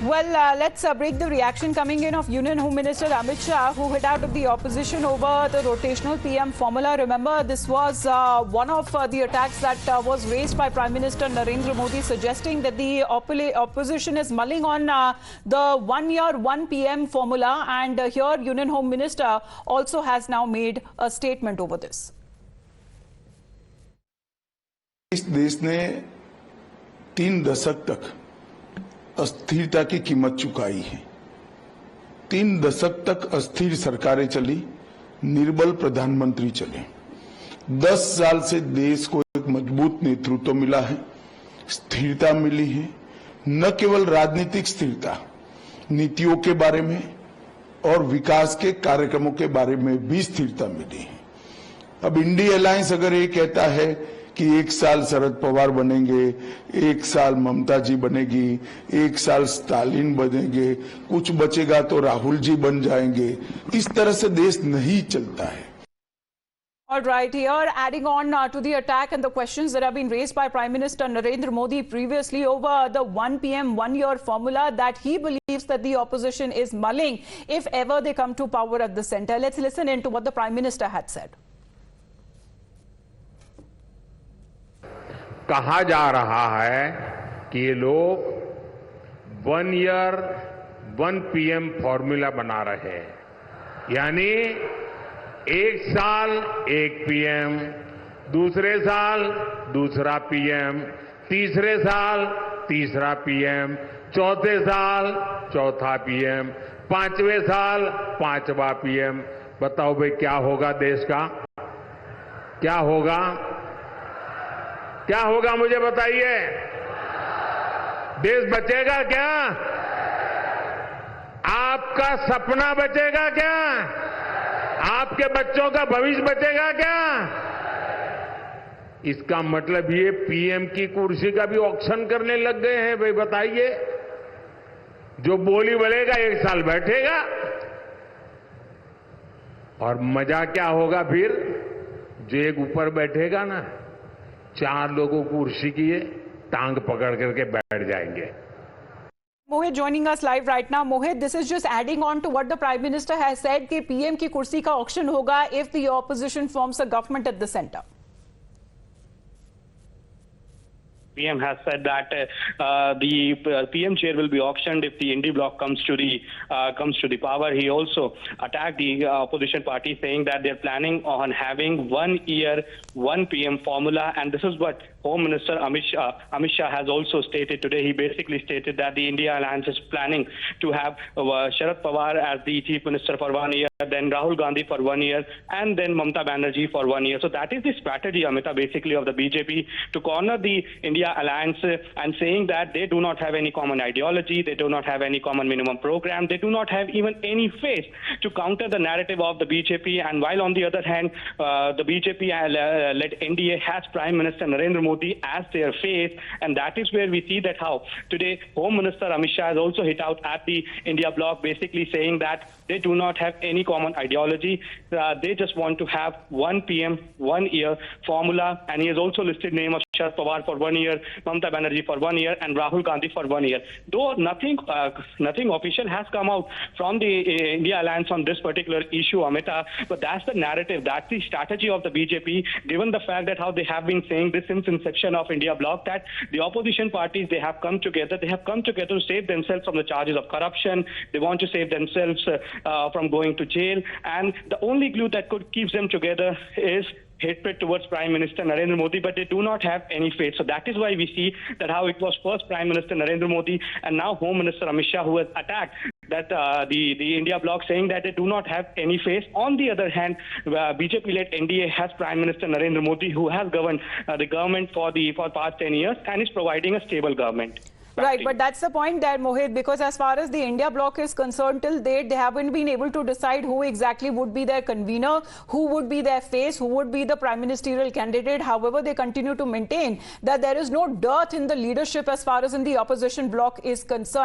Well, let's break the reaction coming in of Union Home Minister Amit Shah, who hit out of the opposition over the rotational PM formula. Remember, this was one of the attacks that was raised by Prime Minister Narendra Modi, suggesting that the opposition is mulling on the 1 year, 1 PM formula. And here, Union Home Minister also has now made a statement over this. इस देश ने 3 दशक तक अस्थिरता की कीमत चुकाई है। 3 दशक तक अस्थिर सरकारें चली, निर्बल प्रधानमंत्री चले। 10 साल से देश को एक मजबूत नेतृत्व मिला है, स्थिरता मिली है। न केवल राजनीतिक स्थिरता, नीतियों के बारे में और विकास के कार्यक्रमों के बारे में भी स्थिरता मिली है। अब इंडिया अलायंस अगर ये कहता है कि 1 साल शरद पवार बनेंगे, 1 साल ममता जी बनेगी, 1 साल स्टालिन बनेंगे, कुछ बचेगा तो राहुल जी बन जाएंगे, इस तरह से देश नहीं चलता है। All right, here adding on to the attack and the questions that have been raised by Prime Minister Narendra Modi previously over the 1 PM 1 year formula that he believes that the opposition is mulling if ever they come to power at the centre. Let's listen in to what the Prime Minister had said. कहा जा रहा है कि ये लोग 1 year 1 PM formula बना रहे हैं, यानी 1 साल 1 PM, दूसरे साल दूसरा PM, तीसरे साल तीसरा PM, चौथे साल चौथा PM, 5वें साल 5वां PM। बताओ भाई क्या होगा देश का? क्या होगा? क्या होगा मुझे बताइए? देश बचेगा क्या? आपका सपना बचेगा क्या? आपके बच्चों का भविष्य बचेगा क्या? इसका मतलब ये पीएम की कुर्सी का भी ऑक्शन करने लग गए हैं। भाई बताइए, जो बोली बोलेगा 1 साल बैठेगा। और मजा क्या होगा फिर? जो एक ऊपर बैठेगा ना, 4 लोगों को कुर्सी की टांग पकड़ करके बैठ जाएंगे। Mohit joining us live right now. Mohit, this is just adding on to what the Prime Minister has said कि PM की कुर्सी का auction होगा if the opposition forms a government at the centre. PM has said that the PM chair will be auctioned if the India bloc comes to the power. He also attacked the opposition party, saying that they're planning on having 1 year, 1 PM formula, and this is what Home Minister Amit Shah has also stated today. He basically stated that the India Alliance is planning to have Sharad Pawar as the Chief Minister for 1 year, then Rahul Gandhi for 1 year, and then Mamata Banerjee for 1 year. So that is the strategy, Amita, basically of the BJP to corner the India Alliance and saying that they do not have any common ideology, they do not have any common minimum program, they do not have even any face to counter the narrative of the BJP. And while on the other hand, the BJP-led NDA has Prime Minister Narendra Modi as their face, and that is where we see that how today Home Minister Amit Shah has also hit out at the India bloc, basically saying that they do not have any common ideology. They just want to have 1 PM, 1 year formula, and he has also listed name of Sharad Pawar for 1 year, Mamata Banerjee for 1 year, and Rahul Gandhi for 1 year. Though nothing official has come out from the India Alliance on this particular issue, Amita, but that's the narrative, that's the strategy of the BJP, given the fact that how they have been saying this since inception of India bloc, that the opposition parties, they have come together to save themselves from the charges of corruption. They want to save themselves from going to jail, and the only glue that could keep them together is hatred towards Prime Minister Narendra Modi, but they do not have any faith. So that is why we see that how it was first Prime Minister Narendra Modi and now Home Minister Amit Shah who has attacked that the India bloc, saying that they do not have any face. On the other hand, BJP-led NDA has Prime Minister Narendra Modi, who has governed the government for past 10 years and is providing a stable government. Right, but that's the point there, Mohit, because as far as the India bloc is concerned, till date, they haven't been able to decide who exactly would be their convener, who would be their face, who would be the prime ministerial candidate. However, they continue to maintain that there is no dearth in the leadership as far as in the opposition bloc is concerned.